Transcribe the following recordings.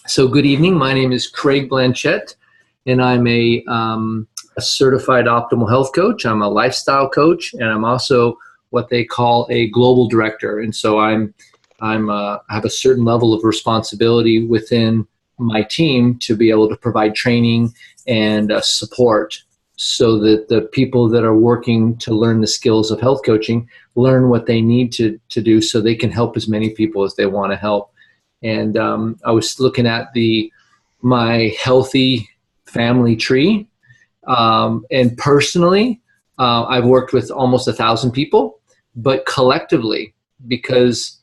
So good evening. My name is Craig Blanchette, and I'm a certified optimal health coach. I'm a lifestyle coach, and I'm also what they call a global director. And so I have a certain level of responsibility within my team to be able to provide training and support so that the people that are working to learn the skills of health coaching learn what they need to do so they can help as many people as they want to help. And I was looking at my healthy family tree, and personally, I've worked with almost 1,000 people, but collectively, because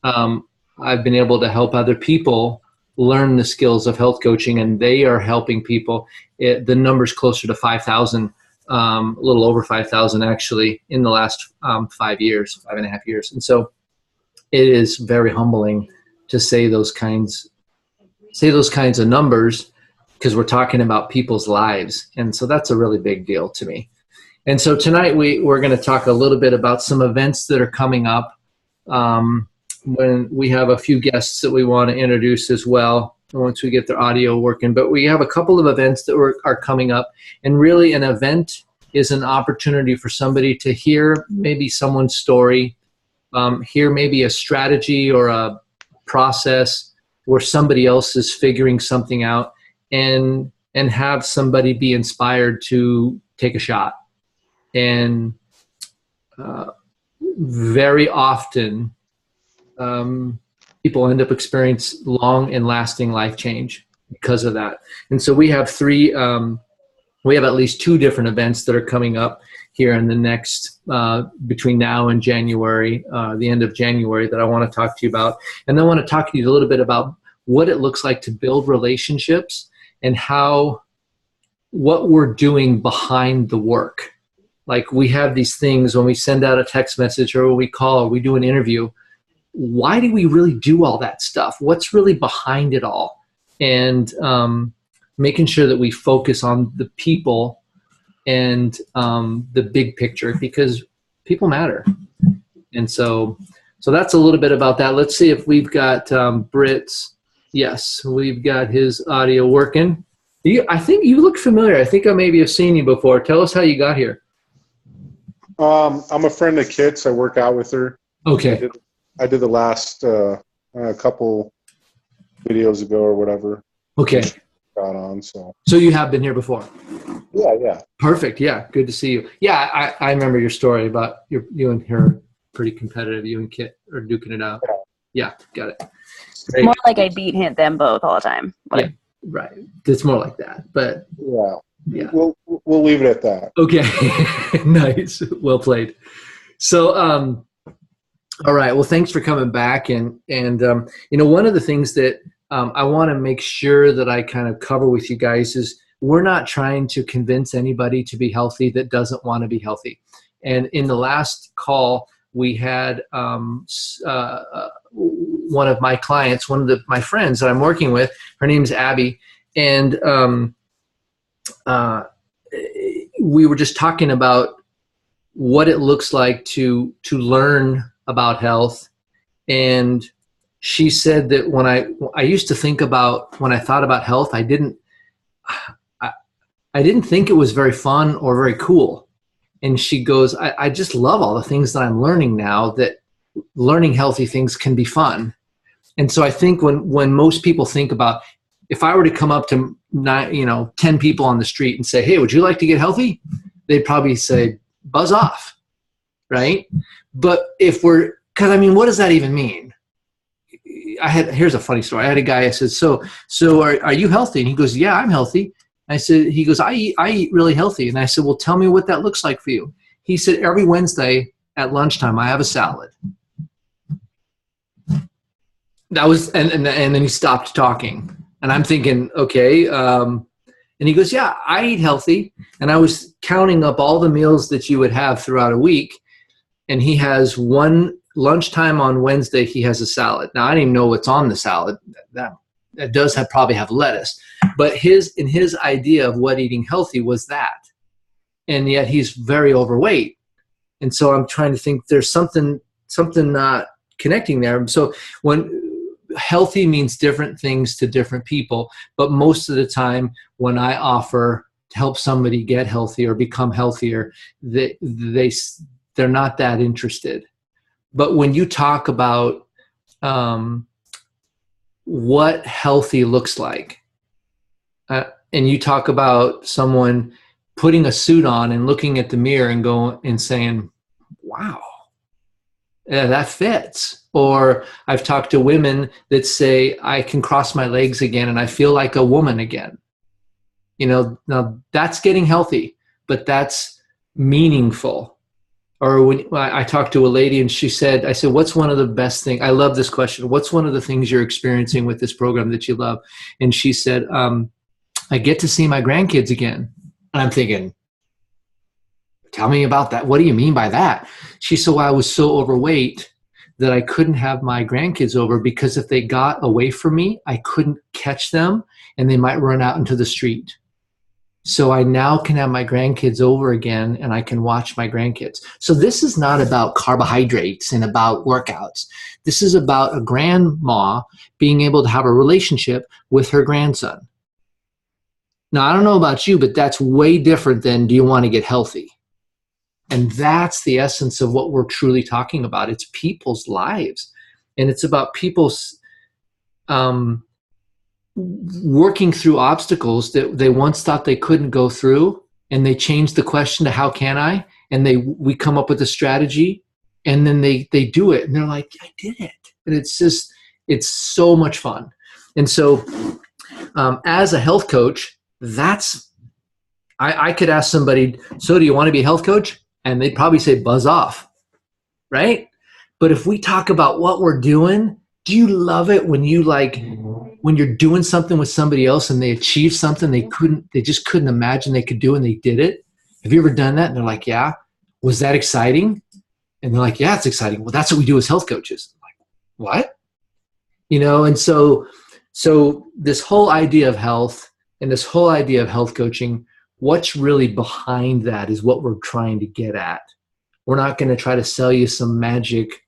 I've been able to help other people learn the skills of health coaching, and they are helping people. The number's closer to 5,000, a little over 5,000 actually in the last 5 years, 5.5 years. And so it is very humbling to say those kinds of numbers, because we're talking about people's lives. And so that's a really big deal to me. And so tonight we're going to talk a little bit about some events that are coming up. When we have a few guests that we want to introduce as well once we get their audio working. But we have a couple of events that are coming up. And really an event is an opportunity for somebody to hear maybe someone's story, hear maybe a strategy or a process where somebody else is figuring something out, and have somebody be inspired to take a shot. And very often people end up experiencing long and lasting life change because of that. And so we have we have at least 2 different events that are coming up here in the next, between now and January, the end of January, that I want to talk to you about. And then I want to talk to you a little bit about what it looks like to build relationships and what we're doing behind the work. Like, we have these things when we send out a text message or we call or we do an interview. Why do we really do all that stuff? What's really behind it all? And making sure that we focus on the people and the big picture, because people matter. And so that's a little bit about that. Let's see if we've got Britt's. Yes, we've got his audio working. I think you look familiar. I think I maybe have seen you before. Tell us how you got here. I'm a friend of Kit's. I work out with her. Okay. I did the last a couple videos ago or whatever. Okay. Got on, so you have been here before. Yeah. Perfect. Yeah, good to see you. Yeah, I remember your story about you and her pretty competitive. You and Kit are duking it out. Yeah, got it. Great. More like I beat them both all the time. Yeah, right. It's more like that, but yeah. We'll leave it at that. Okay. Nice. Well played. So, all right. Well, thanks for coming back. And one of the things that I want to make sure that I kind of cover with you guys is we're not trying to convince anybody to be healthy that doesn't want to be healthy. And in the last call, we had one of my clients, my friends that I'm working with. Her name's Abby, and we were just talking about what it looks like to learn about health. And she said that when I used to think about, when I thought about health, I didn't think it was very fun or very cool. And she goes, I just love all the things that I'm learning now, that learning healthy things can be fun. And so I think when most people think about, if I were to come up to 10 people on the street and say, hey, would you like to get healthy? They'd probably say, buzz off, right? But what does that even mean? Here's a funny story. I had a guy, I said, so are you healthy? And he goes, yeah, I'm healthy. He goes, I eat really healthy. And I said, well, tell me what that looks like for you. He said, every Wednesday at lunchtime, I have a salad. That was, and then he stopped talking. And I'm thinking, okay. And he goes, yeah, I eat healthy. And I was counting up all the meals that you would have throughout a week. And he has one lunchtime on Wednesday, he has a salad. Now, I didn't even know what's on the salad. That does probably have lettuce. But in his idea of what eating healthy was that. And yet he's very overweight. And so I'm trying to think there's something not connecting there. So healthy means different things to different people, but most of the time when I offer to help somebody get healthy or become healthier, they're not that interested. But when you talk about what healthy looks like, and you talk about someone putting a suit on and looking at the mirror and going and saying, wow, yeah, that fits. Or I've talked to women that say, I can cross my legs again and I feel like a woman again. Now that's getting healthy, but that's meaningful. Or when I talked to a lady and I said, what's one of the best things? I love this question. What's one of the things you're experiencing with this program that you love? And she said, I get to see my grandkids again. And I'm thinking, tell me about that. What do you mean by that? She said, well, I was so overweight that I couldn't have my grandkids over because if they got away from me, I couldn't catch them and they might run out into the street. So I now can have my grandkids over again and I can watch my grandkids. So this is not about carbohydrates and about workouts. This is about a grandma being able to have a relationship with her grandson. Now, I don't know about you, but that's way different than do you want to get healthy? And that's the essence of what we're truly talking about. It's people's lives. And it's about people's working through obstacles that they once thought they couldn't go through. And they change the question to how can I? And we come up with a strategy and then they do it. And they're like, I did it. And it's so much fun. And so as a health coach, I could ask somebody, so do you want to be a health coach? And they'd probably say, buzz off, right? But if we talk about what we're doing, do you love it when you're doing something with somebody else and they achieve something they just couldn't imagine they could do and they did it? Have you ever done that? And they're like, yeah. Was that exciting? And they're like, yeah, it's exciting. Well, that's what we do as health coaches. I'm like, what? And so this whole idea of health and this whole idea of health coaching, what's really behind that is what we're trying to get at. We're not going to try to sell you some magic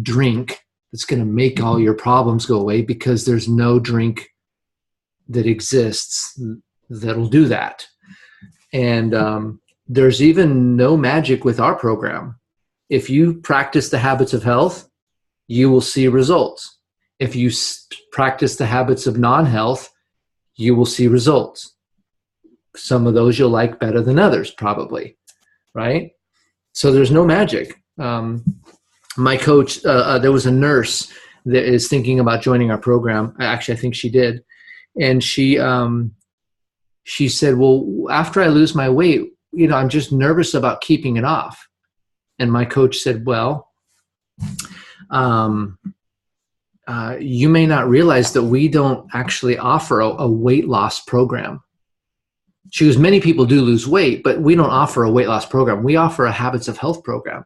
drink that's going to make all your problems go away, because there's no drink that exists that'll do that. And there's even no magic with our program. If you practice the habits of health, you will see results. If you practice the habits of non-health, you will see results. Some of those you'll like better than others, probably, right? So there's no magic. My coach, there was a nurse that is thinking about joining our program. Actually, I think she did. And she said, well, after I lose my weight, I'm just nervous about keeping it off. And my coach said, well, you may not realize that we don't actually offer a weight loss program. She goes, many people do lose weight, but we don't offer a weight loss program. We offer a habits of health program.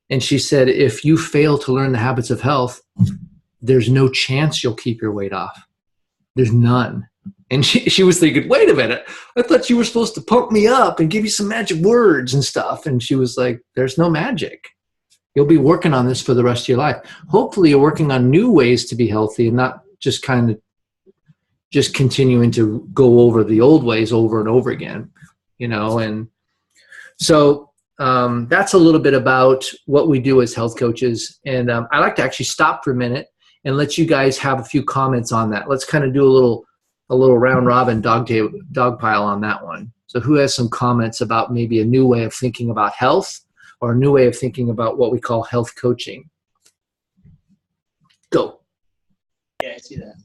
And she said, if you fail to learn the habits of health, there's no chance you'll keep your weight off. There's none. And she was thinking, wait a minute, I thought you were supposed to pump me up and give you some magic words and stuff. And she was like, there's no magic. You'll be working on this for the rest of your life. Hopefully you're working on new ways to be healthy and not just kind of just continuing to go over the old ways over and over again, and so that's a little bit about what we do as health coaches. And I'd like to actually stop for a minute and let you guys have a few comments on that. Let's kind of do a little round robin dog pile on that one. So who has some comments about maybe a new way of thinking about health or a new way of thinking about what we call health coaching? Go. Yeah, I see that.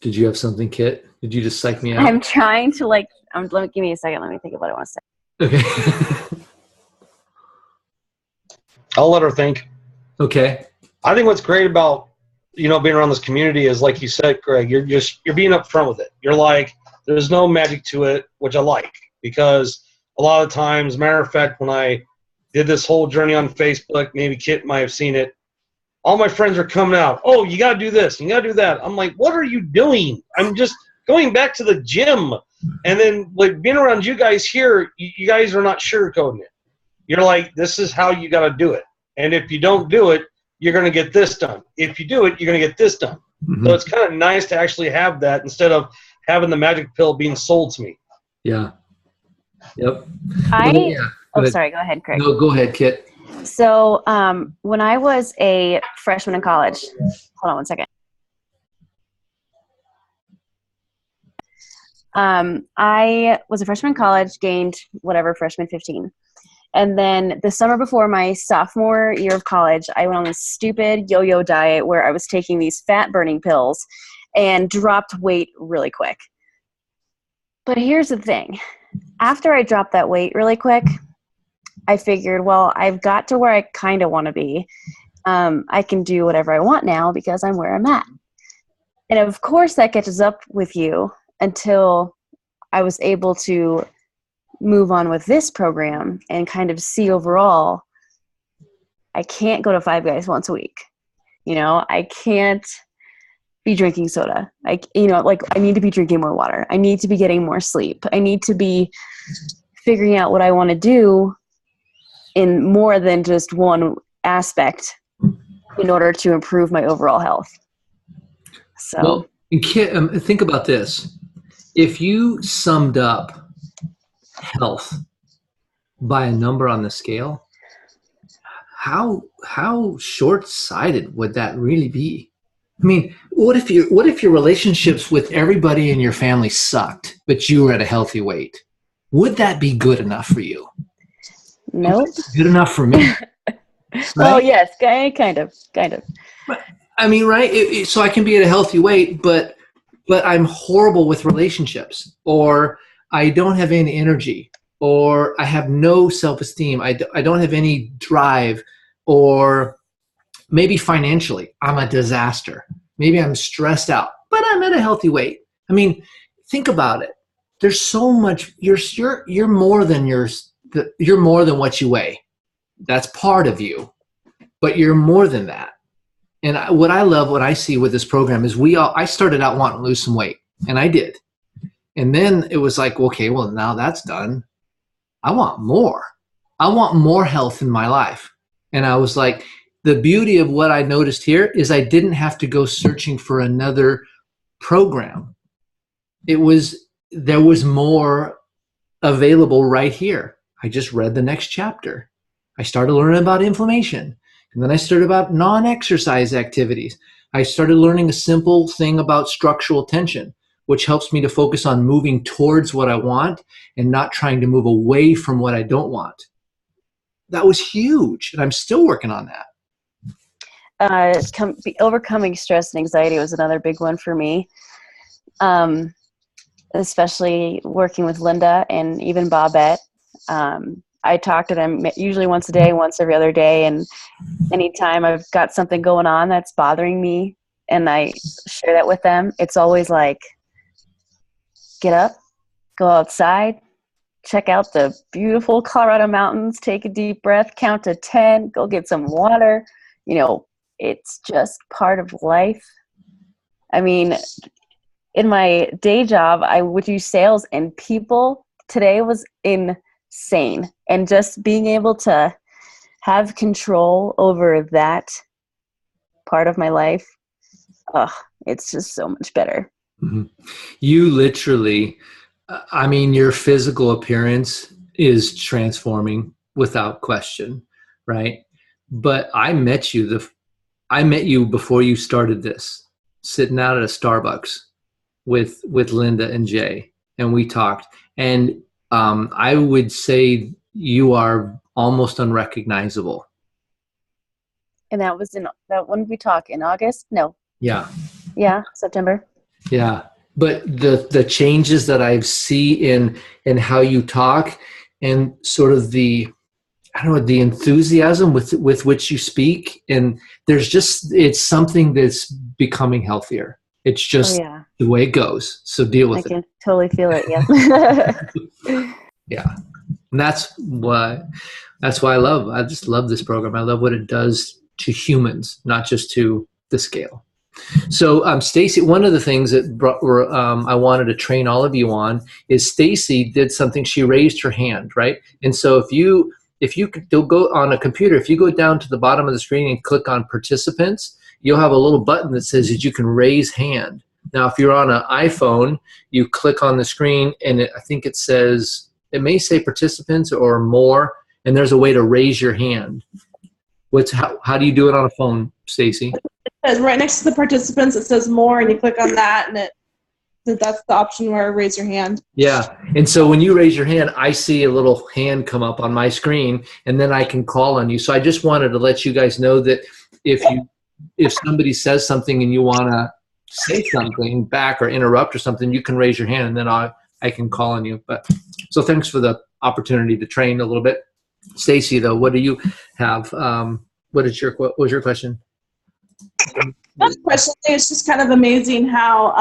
Did you have something, Kit? Did you just psych me out? I'm trying to give me a second. Let me think of what I want to say. Okay. I'll let her think. Okay. I think what's great about, being around this community is, like you said, Greg, you're being upfront with it. You're like, there's no magic to it, which I like, because a lot of times, matter of fact, when I did this whole journey on Facebook, maybe Kit might have seen it, all my friends are coming out. Oh, you got to do this. You got to do that. I'm like, what are you doing? I'm just going back to the gym. And then being around you guys here, you guys are not sugarcoating it. You're like, this is how you got to do it. And if you don't do it, you're going to get this done. If you do it, you're going to get this done. Mm-hmm. So it's kind of nice to actually have that instead of having the magic pill being sold to me. Yeah. Yep. Sorry, go ahead, Craig. No, go ahead, Kit. So when I was a freshman in college, hold on one second. I was a freshman in college, gained freshman 15. And then the summer before my sophomore year of college, I went on this stupid yo-yo diet where I was taking these fat-burning pills and dropped weight really quick. But here's the thing. After I dropped that weight really quick, I figured, well, I've got to where I kind of want to be. I can do whatever I want now because I'm where I'm at. And of course that catches up with you until I was able to move on with this program and kind of see overall, I can't go to Five Guys once a week. I can't be drinking soda. I need to be drinking more water. I need to be getting more sleep. I need to be figuring out what I want to do in more than just one aspect in order to improve my overall health. So, well, think about this. If you summed up health by a number on the scale, how short-sighted would that really be? I mean, what if your relationships with everybody in your family sucked, but you were at a healthy weight? Would that be good enough for you? Nope. Good enough for me. Right? Well, yes, kind of. I mean, right? So I can be at a healthy weight, but I'm horrible with relationships, or I don't have any energy, or I have no self-esteem. I don't have any drive, or maybe financially, I'm a disaster. Maybe I'm stressed out, but I'm at a healthy weight. I mean, think about it. There's so much. You're more than you're more than what you weigh. That's part of you, but you're more than that. And what I see with this program is I started out wanting to lose some weight, and I did. And then it was like, okay, well, now that's done. I want more. I want more health in my life. And I was like, the beauty of what I noticed here is I didn't have to go searching for another program. There was more available right here. I just read the next chapter. I started learning about inflammation. And then I started about non-exercise activities. I started learning a simple thing about structural tension, which helps me to focus on moving towards what I want and not trying to move away from what I don't want. That was huge, and I'm still working on that. Overcoming stress and anxiety was another big one for me, especially working with Linda and even Bobette. I talk to them usually once a day, once every other day, and anytime I've got something going on that's bothering me and I share that with them, it's always like, get up, go outside, check out the beautiful Colorado mountains, take a deep breath, count to 10, go get some water. It's just part of life. I mean, in my day job, I would do sales, and people today was insane. And just being able to have control over that part of my life, it's just so much better. Mm-hmm. You literally, your physical appearance is transforming without question, right? But I met you before you started this, sitting out at a Starbucks with Linda and Jay, and we talked. And I would say you are almost unrecognizable. And that was when we talk in August? No. Yeah. Yeah, September. Yeah. But the changes that I see in how you talk and sort of the enthusiasm with which you speak, and it's something that's becoming healthier. It's just the way it goes. So deal with it. I can totally feel it. Yeah. Yeah. And that's why I just love this program. I love what it does to humans, not just to the scale. So Stacy, one of the things that I wanted to train all of you on is Stacy did something. She raised her hand, right? And so if you if you could go on a computer, if you go down to the bottom of the screen and click on participants, you'll have a little button that says that you can raise hand. Now, if you're on an iPhone, you click on the screen and I think it says, it may say participants or more, and there's a way to raise your hand. How do you do it on a phone, Stacy? It says right next to the participants, it says more, and you click on that, and that's the option where raise your hand. Yeah, and so when you raise your hand, I see a little hand come up on my screen, and then I can call on you. So I just wanted to let you guys know that if somebody says something and you want to say something back or interrupt or something, you can raise your hand, and then I can call on you. But so thanks for the opportunity to train a little bit. Stacy, though, what do you have? What was your question? That question is just kind of amazing how,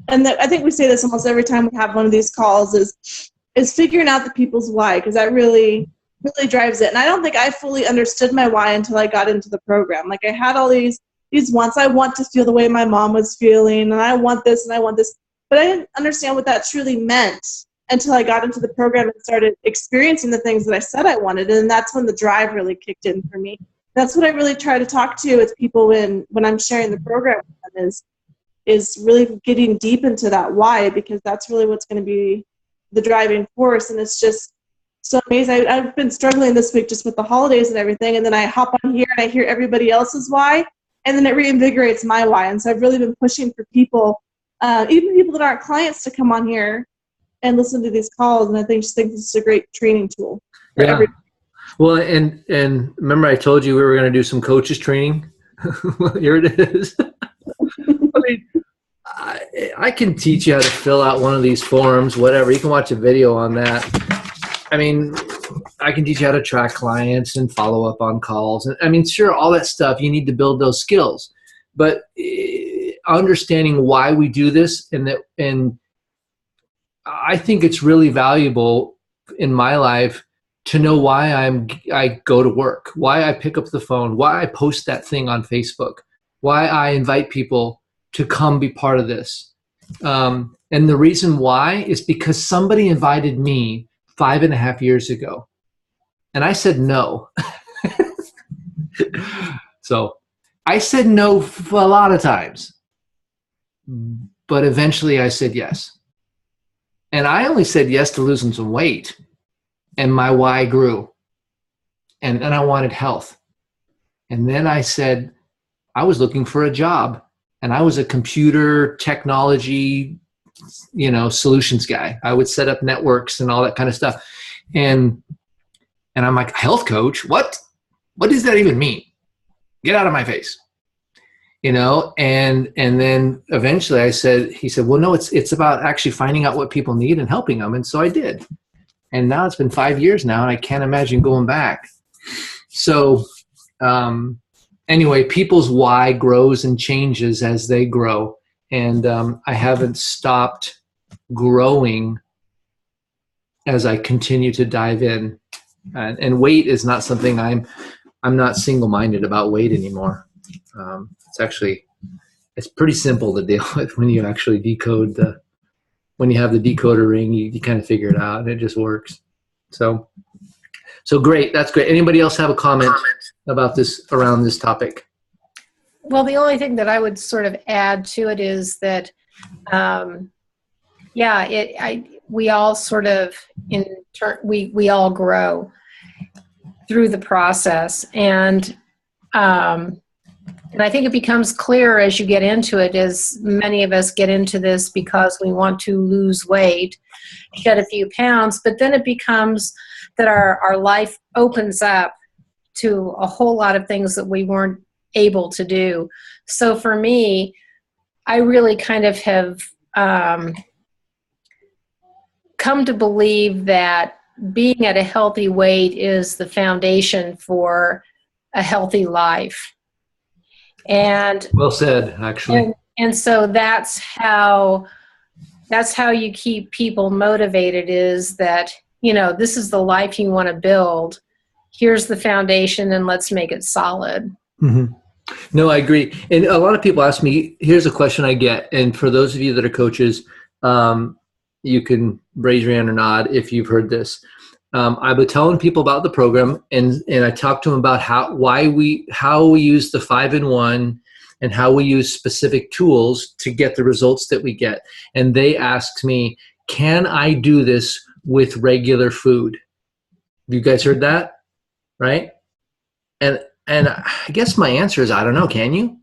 I think we say this almost every time we have one of these calls, is figuring out the people's why, because that really, really drives it. And I don't think I fully understood my why until I got into the program. Like I had all these wants. I want to feel the way my mom was feeling, and I want this and I want this. But I didn't understand what that truly meant until I got into the program and started experiencing the things that I said I wanted. And that's when the drive really kicked in for me. That's what I really try to talk to with people when I'm sharing the program with them is really getting deep into that why, because that's really what's going to be the driving force. And it's just so amazing. I've been struggling this week just with the holidays and everything. And then I hop on here and I hear everybody else's why, and then it reinvigorates my why. And so I've really been pushing for people, even people that aren't clients, to come on here and listen to these calls. And I just think this is a great training tool for everybody. Well, and remember I told you we were going to do some coaches training? Here it is. I mean, I can teach you how to fill out one of these forms, whatever. You can watch a video on that. I mean, I can teach you how to track clients and follow up on calls. And I mean, sure, all that stuff, you need to build those skills. But understanding why we do this, and I think it's really valuable in my life to know why I go to work, why I pick up the phone, why I post that thing on Facebook, why I invite people to come be part of this. And the reason why is because somebody invited me 5.5 years ago, and I said no. So I said no a lot of times, but eventually I said yes. And I only said yes to losing some weight. And my why grew. And then I wanted health. And then I said, I was looking for a job. And I was a computer technology, solutions guy. I would set up networks and all that kind of stuff. And I'm like, health coach? What? What does that even mean? Get out of my face. And then eventually he said, well, no, it's about actually finding out what people need and helping them. And so I did. And now it's been 5 years now, and I can't imagine going back. So anyway, people's why grows and changes as they grow. And I haven't stopped growing as I continue to dive in. And weight is not something I'm not single-minded about weight anymore. It's pretty simple to deal with when you actually decode when you have the decoder ring, you kind of figure it out, and it just works. So great. That's great. Anybody else have a comment about this, around this topic? Well, the only thing that I would sort of add to it is that, we all sort of, we all grow through the process. And I think it becomes clear as you get into it, as many of us get into this because we want to lose weight, shed a few pounds, but then it becomes that our life opens up to a whole lot of things that we weren't able to do. So for me, I really kind of have come to believe that being at a healthy weight is the foundation for a healthy life. And well said, actually. And so that's how you keep people motivated, is that, this is the life you want to build. Here's the foundation, and let's make it solid. Mm-hmm. No, I agree. And a lot of people ask me, here's a question I get. And for those of you that are coaches, you can raise your hand or nod if you've heard this. I've been telling people about the program, and I talked to them about how we use the 5-in-1 and how we use specific tools to get the results that we get. And they asked me, can I do this with regular food? You guys heard that, right? And I guess my answer is, I don't know. Can you?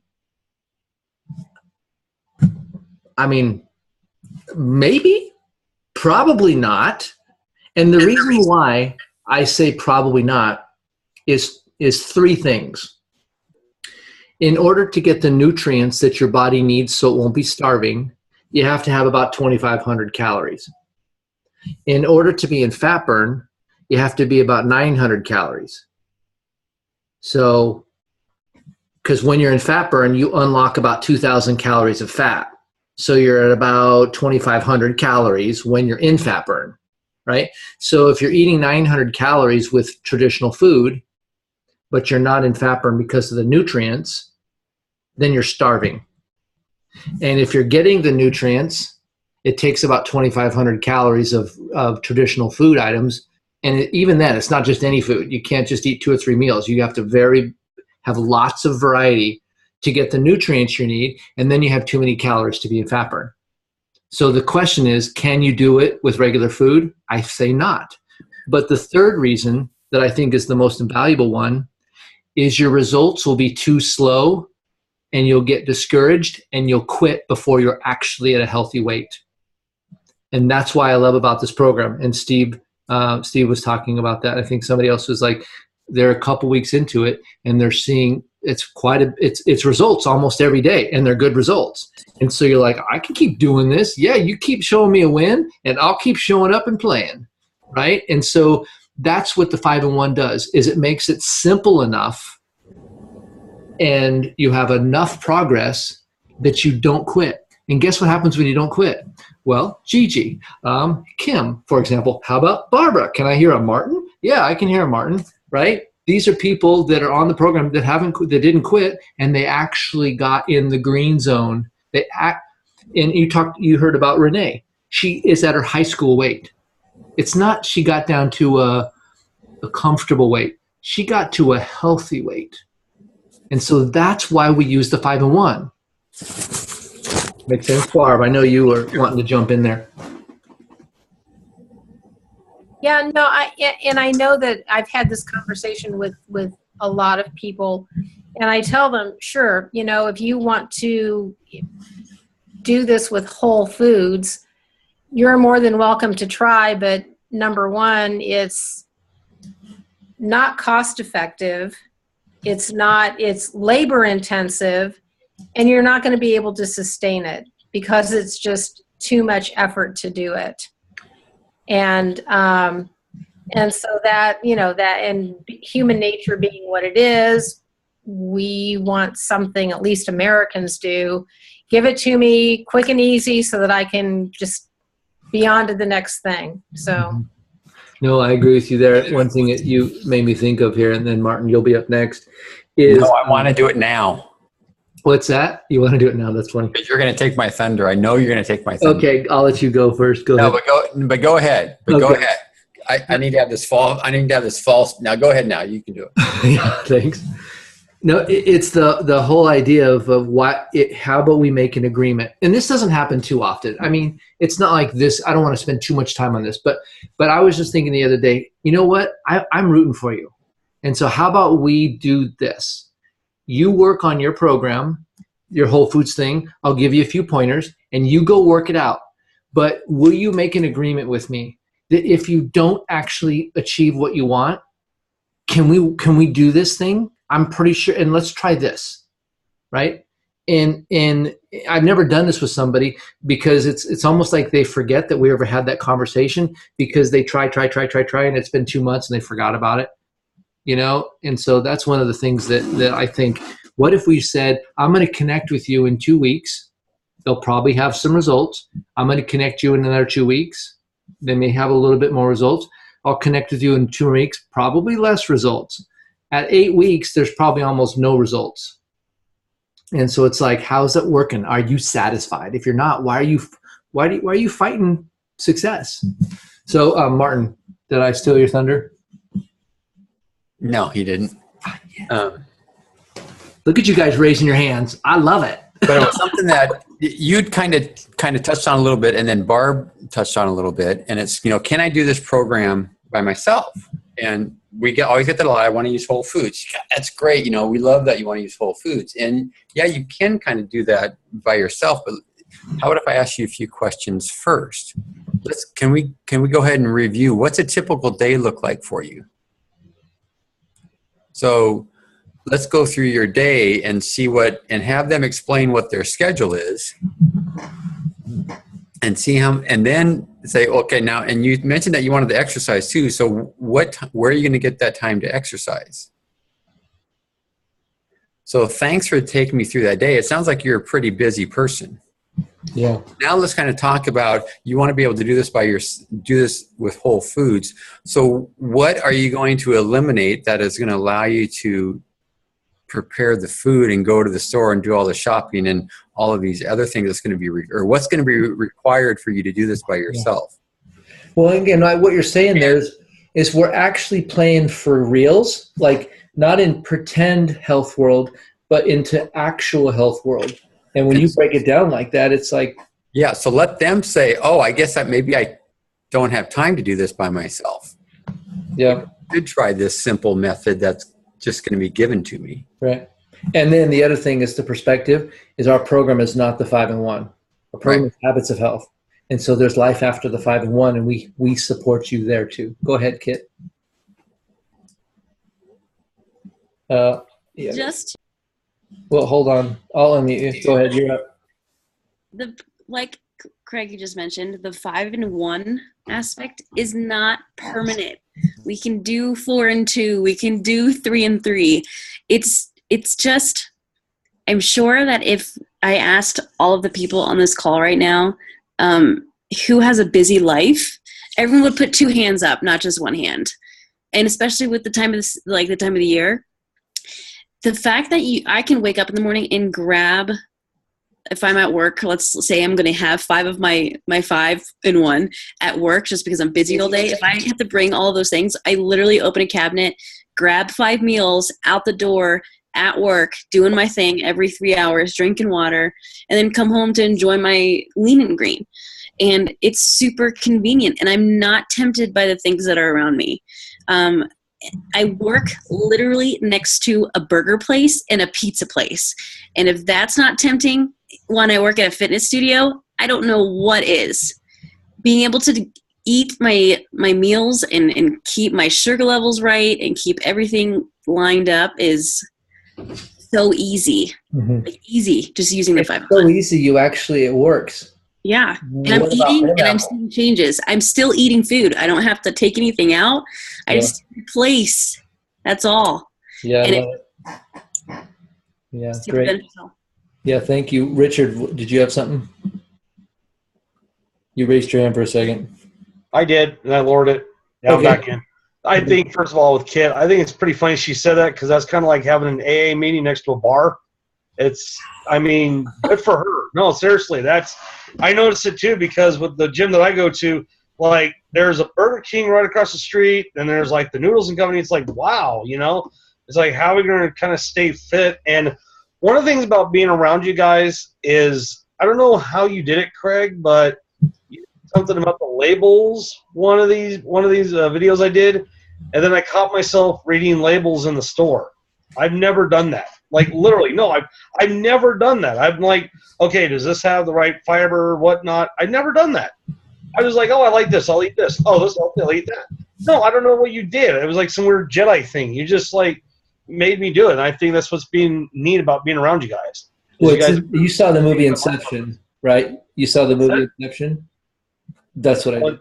I mean, maybe, probably not. And the reason why I say probably not is 3 things. In order to get the nutrients that your body needs so it won't be starving, you have to have about 2,500 calories. In order to be in fat burn, you have to be about 900 calories. So, because when you're in fat burn, you unlock about 2,000 calories of fat. So you're at about 2,500 calories when you're in fat burn, right? So if you're eating 900 calories with traditional food, but you're not in fat burn because of the nutrients, then you're starving. And if you're getting the nutrients, it takes about 2,500 calories of traditional food items. And even then, it's not just any food. You can't just eat 2 or 3 meals. You have to have lots of variety to get the nutrients you need, and then you have too many calories to be in fat burn. So the question is, can you do it with regular food? I say not. But the third reason that I think is the most invaluable one is your results will be too slow, and you'll get discouraged, and you'll quit before you're actually at a healthy weight. And that's why I love about this program. And Steve was talking about that. I think somebody else was like, they're a couple weeks into it, and they're seeing it's results almost every day, and they're good results. And so you're like, I can keep doing this. Yeah, you keep showing me a win, and I'll keep showing up and playing, right? And so that's what the 5-in-1 does, is it makes it simple enough, and you have enough progress that you don't quit. And guess what happens when you don't quit? Well, Gigi, Kim, for example. How about Barbara? Can I hear a Martin? Yeah, I can hear a Martin, right? These are people that are on the program that didn't quit, and they actually got in the green zone. And you heard about Renee. She is at her high school weight. It's not she got down to a comfortable weight. She got to a healthy weight. And so that's why we use the 5-in-1. Makes sense, Barb? I know you were wanting to jump in there. Yeah, no, I know that I've had this conversation with a lot of people, and I tell them, sure, if you want to do this with whole foods, you're more than welcome to try, but number one, it's not cost effective. It's labor intensive, and you're not going to be able to sustain it because it's just too much effort to do it. And so that, and human nature being what it is, we want something, at least Americans do, give it to me quick and easy so that I can just be on to the next thing. So. No, I agree with you there. One thing that you made me think of here, and then Martin, you'll be up next, is... No, I want to do it now. What's that? You want to do it now? That's funny. But you're going to take my thunder. I know you're going to take my thunder. Okay, I'll let you go first. Go ahead. But go ahead. Go ahead. I need to have this false. Now go ahead now. You can do it. Yeah, thanks. No, it's the whole idea of how about we make an agreement? And this doesn't happen too often. I mean, it's not like this. I don't want to spend too much time on this, but I was just thinking the other day, you know what? I'm rooting for you. And so how about we do this? You work on your program, your Whole Foods thing. I'll give you a few pointers, and you go work it out. But will you make an agreement with me that if you don't actually achieve what you want, can we do this thing? I'm pretty sure, and let's try this, right? And I've never done this with somebody because it's almost like they forget that we ever had that conversation because they try, and it's been 2 months and they forgot about it. And so that's one of the things that I think, what if we said, I'm going to connect with you in 2 weeks. They'll probably have some results. I'm going to connect you in another 2 weeks. They may have a little bit more results. I'll connect with you in 2 weeks, probably less results. At 8 weeks, there's probably almost no results. And so it's like, how's it working? Are you satisfied? If you're not, why are you fighting success? So Martin. Did I steal your thunder? No, he didn't. Look at you guys raising your hands. I love it. But it was something that you'd kind of touched on a little bit, and then Barb touched on a little bit. And it's, can I do this program by myself? And we always get that a lot. I want to use whole foods. Yeah, that's great. We love that you want to use whole foods. And yeah, you can kind of do that by yourself. But how about if I ask you a few questions first? Can we go ahead and review what's a typical day look like for you? So let's go through your day and see and have them explain what their schedule is, and see and then say, okay, now, and you mentioned that you wanted to exercise too. So where are you going to get that time to exercise? So thanks for taking me through that day. It sounds like you're a pretty busy person. Yeah. Now let's kind of talk about, you want to be able to do this with whole foods. So what are you going to eliminate that is going to allow you to prepare the food and go to the store and do all the shopping and all of these other things that's going to be, or what's going to be required for you to do this by yourself? Well, again, what you're saying there is we're actually playing for reals, like not in pretend health world, but into actual health world. And when you break it down like that, it's like, yeah. So let them say, oh, I guess maybe I don't have time to do this by myself. Yeah. I could try this simple method that's just going to be given to me. Right. And then the other thing is the perspective is our program is not the 5 and 1. Our program is Habits of Health. And so there's life after the 5 and 1, and we support you there too. Go ahead, Kit. Yeah. Well, hold on. I'll unmute you. Go ahead. You're up. Like Craig, you just mentioned, the 5 and 1 aspect is not permanent. We can do 4 and 2. We can do 3 and 3. It's just, I'm sure that if I asked all of the people on this call right now, who has a busy life, everyone would put 2 hands up, not just 1 hand. And especially with the time of the year, the fact that I can wake up in the morning and grab, if I'm at work, let's say I'm going to have 5 of my 5 in 1 at work just because I'm busy all day. If I have to bring all of those things, I literally open a cabinet, grab 5 meals out the door at work, doing my thing every 3 hours, drinking water, and then come home to enjoy my lean and green. And it's super convenient, and I'm not tempted by the things that are around me. I work literally next to a burger place and a pizza place. And if that's not tempting when I work at a fitness studio, I don't know what is. Being able to eat my meals and keep my sugar levels right and keep everything lined up is so easy. Mm-hmm. Like easy, just using the 5. It's so easy, it works. Yeah, and I'm eating and I'm seeing changes. I'm still eating food. I don't have to take anything out. I just replace. That's all. Yeah, and I love it. Yeah, super great. beneficial. Yeah, thank you. Richard, did you have something? You raised your hand for a second. I did, and I lowered it. Now I'm back in. I think, first of all, with Kit, I think it's pretty funny she said that because that's kind of like having an AA meeting next to a bar. Good for her. No, seriously, I noticed it too because with the gym that I go to, like there's a Burger King right across the street, and there's like the Noodles and Company. It's like, wow, it's like, how are we going to kind of stay fit? And one of the things about being around you guys is, I don't know how you did it, Craig, but something about the labels. One of these videos I did, and then I caught myself reading labels in the store. I've never done that. Like literally, no, I've never done that. I'm like, okay, does this have the right fiber or whatnot? I've never done that. I was like, oh, I like this, I'll eat this. Oh, this, I'll eat that. No, I don't know what you did. It was like some weird Jedi thing. You just like made me do it. And I think that's what's being neat about being around you guys. Well, you saw the movie Inception, right? You saw the movie Inception? That's what I did.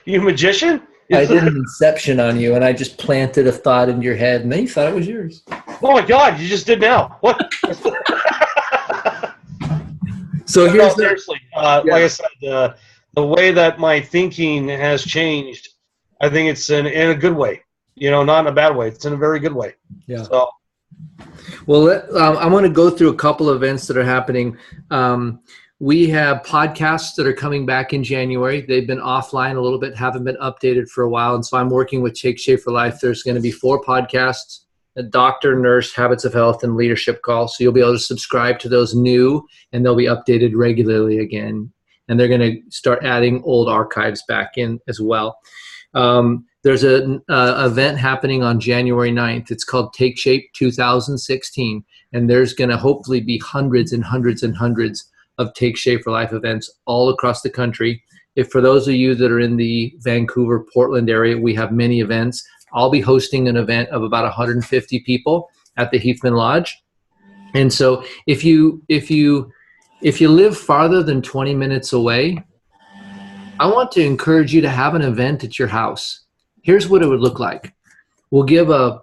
You a magician? I did an inception on you, and I just planted a thought in your head, and then you thought it was yours. Oh, my God, you just did now. What? So here's seriously, like I said, the way that my thinking has changed, I think it's in a good way. Not in a bad way. It's in a very good way. Yeah. So, well, I'm going to go through a couple of events that are happening. We have podcasts that are coming back in January. They've been offline a little bit, haven't been updated for a while. And so I'm working with Coachc for Life. There's going to be 4 podcasts, a doctor, nurse, habits of health, and leadership call. So you'll be able to subscribe to those new, and they'll be updated regularly again. And they're going to start adding old archives back in as well. There's an event happening on January 9th. It's called Take Shape 2016. And there's going to hopefully be hundreds and hundreds and hundreds of Take Shape for Life events all across the country. If for those of you that are in the Vancouver, Portland area, we have many events. I'll be hosting an event of about 150 people at the Heathman Lodge. And so if you live farther than 20 minutes away, I want to encourage you to have an event at your house. Here's what it would look like. We'll give a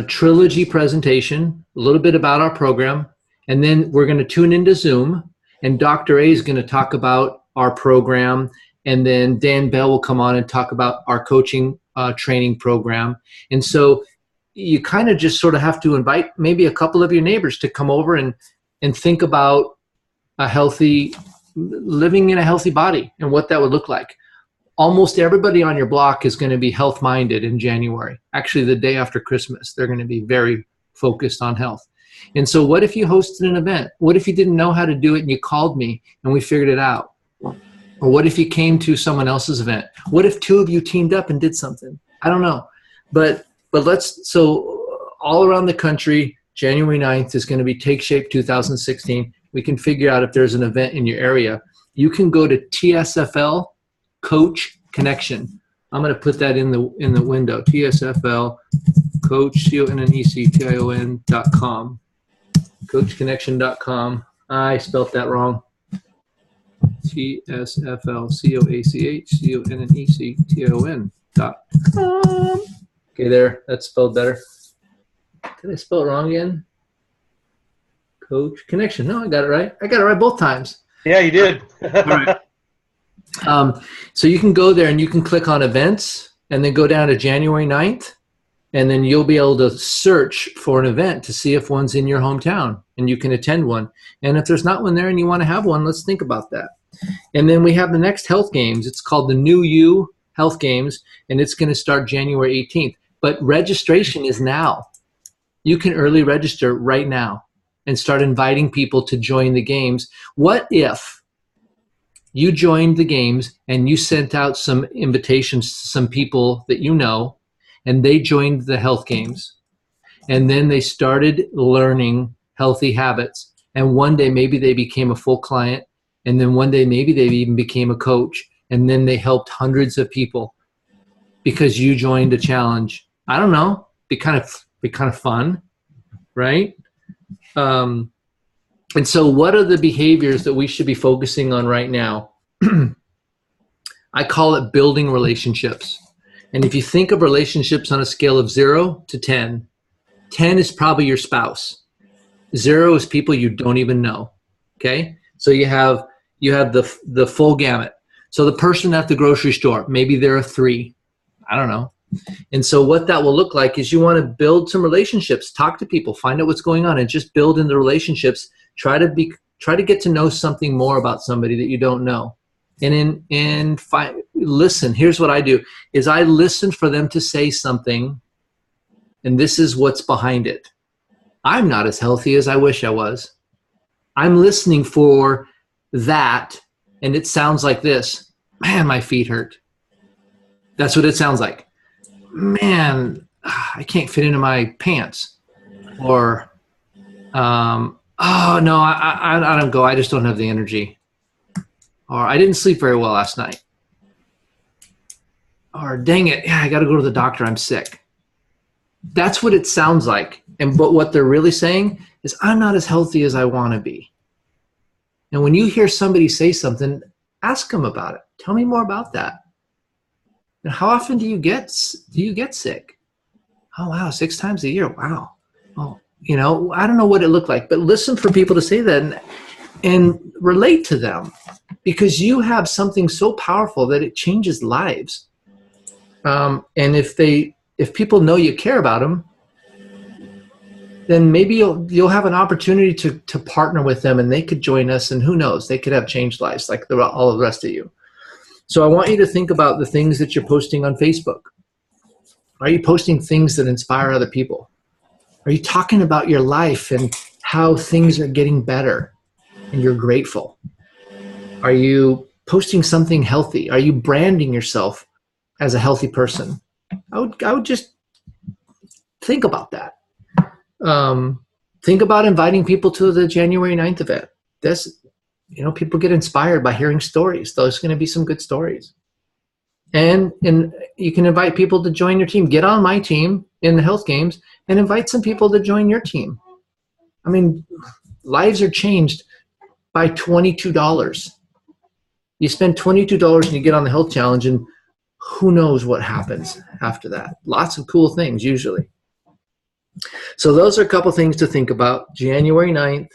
trilogy presentation, a little bit about our program, and then we're going to tune into Zoom, and Dr. A is going to talk about our program, and then Dan Bell will come on and talk about our coaching training program. And so you kind of just sort of have to invite maybe a couple of your neighbors to come over and think about living in a healthy body and what that would look like. Almost everybody on your block is going to be health-minded in January. Actually, the day after Christmas, they're going to be very focused on health. And so what if you hosted an event? What if you didn't know how to do it and you called me and we figured it out? Or what if you came to someone else's event? What if 2 of you teamed up and did something? I don't know. But so all around the country, January 9th is going to be Take Shape 2016. We can figure out if there's an event in your area. You can go to TSFL Coach Connection. I'm going to put that in the window. TSFL Coach CONNECTION.com. CoachConnection.com. I spelt that wrong. TSFL COACHCONNECTION.com. Okay, there. That's spelled better. Did I spell it wrong again? Coach Connection. No, I got it right. I got it right both times. Yeah, you did. All right. So you can go there and you can click on events and then go down to January 9th, and then you'll be able to search for an event to see if one's in your hometown and you can attend one. And if there's not one there and you want to have one, let's think about that. And then we have the next health games. It's called the New You Health Games, and it's going to start January 18th. But registration is now. You can early register right now and start inviting people to join the games. What if you joined the games and you sent out some invitations to some people that you know, and they joined the health games, and then they started learning healthy habits, and one day maybe they became a full client, and then one day maybe they even became a coach, and then they helped hundreds of people because you joined a challenge. I don't know, be kind of fun, right? And so what are the behaviors that we should be focusing on right now? I call it building relationships. And if you think of relationships on a scale of 0 to 10, 10 is probably your spouse. 0 is people you don't even know. Okay? So you have the full gamut. So the person at the grocery store, maybe they're a 3. I don't know. And so what that will look like is you want to build some relationships, talk to people, find out what's going on, and just build in the relationships. Try to get to know something more about somebody that you don't know. And listen. Here's what I do is I listen for them to say something, and this is what's behind it. I'm not as healthy as I wish I was. I'm listening for that, and it sounds like this. Man, my feet hurt. That's what it sounds like. Man, I can't fit into my pants. Or, oh, no, I don't go. I just don't have the energy. Or I didn't sleep very well last night. Or dang it, yeah, I got to go to the doctor. I'm sick. That's what it sounds like. But what they're really saying is I'm not as healthy as I want to be. And when you hear somebody say something, ask them about it. Tell me more about that. And how often do you get sick? Oh, wow, 6 times a year. Wow. Oh, I don't know what it looked like, but listen for people to say that and relate to them, because you have something so powerful that it changes lives. And if people know you care about them, then maybe you'll have an opportunity to partner with them, and they could join us, and who knows, they could have changed lives like all of the rest of you. So I want you to think about the things that you're posting on Facebook. Are you posting things that inspire other people? Are you talking about your life and how things are getting better and you're grateful? Are you posting something healthy? Are you branding yourself as a healthy person? I would just think about that. Think about inviting people to the January 9th event. People get inspired by hearing stories. Those are going to be some good stories. And you can invite people to join your team. Get on my team in the health games and invite some people to join your team. I mean, lives are changed by $22. You spend $22 and you get on the health challenge, and who knows what happens after that. Lots of cool things usually. So those are a couple things to think about. January 9th,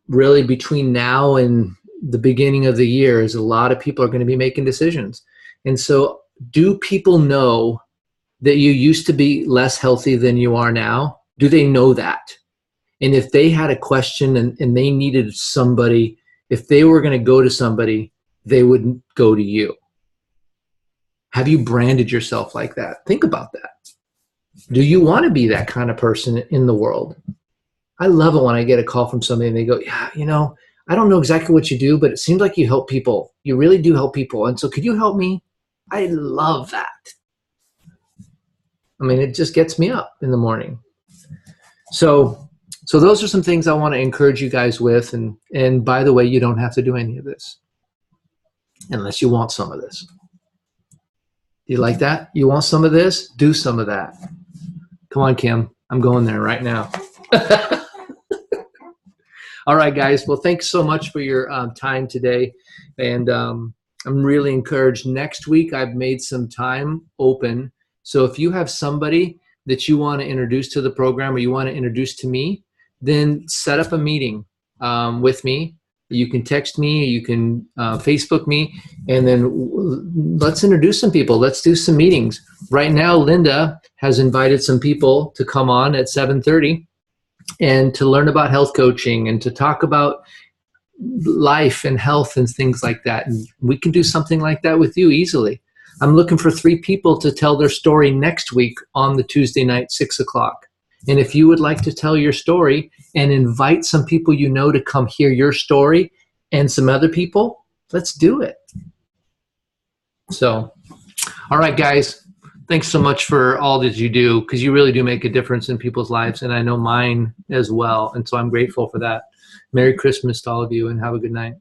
really between now and the beginning of the year, is a lot of people are going to be making decisions. And so do people know that you used to be less healthy than you are now? Do they know that? And if they had a question and they needed somebody, if they were going to go to somebody, they would go to you. Have you branded yourself like that? Think about that. Do you want to be that kind of person in the world? I love it when I get a call from somebody and they go, yeah, I don't know exactly what you do, but it seems like you help people. You really do help people. And so could you help me? I love that. I mean, it just gets me up in the morning. So those are some things I want to encourage you guys with. And by the way, you don't have to do any of this unless you want some of this. You like that? You want some of this? Do some of that. Come on, Kim. I'm going there right now. All right, guys. Well, thanks so much for your time today. And I'm really encouraged. Next week, I've made some time open. So if you have somebody that you want to introduce to the program or you want to introduce to me, then set up a meeting with me. You can text me, you can Facebook me, and then let's introduce some people. Let's do some meetings. Right now, Linda has invited some people to come on at 7:30 and to learn about health coaching and to talk about life and health and things like that. And we can do something like that with you easily. I'm looking for 3 people to tell their story next week on the Tuesday night, 6 o'clock. And if you would like to tell your story and invite some people you know to come hear your story and some other people, let's do it. So, all right, guys, thanks so much for all that you do, because you really do make a difference in people's lives, and I know mine as well. And so I'm grateful for that. Merry Christmas to all of you, and have a good night.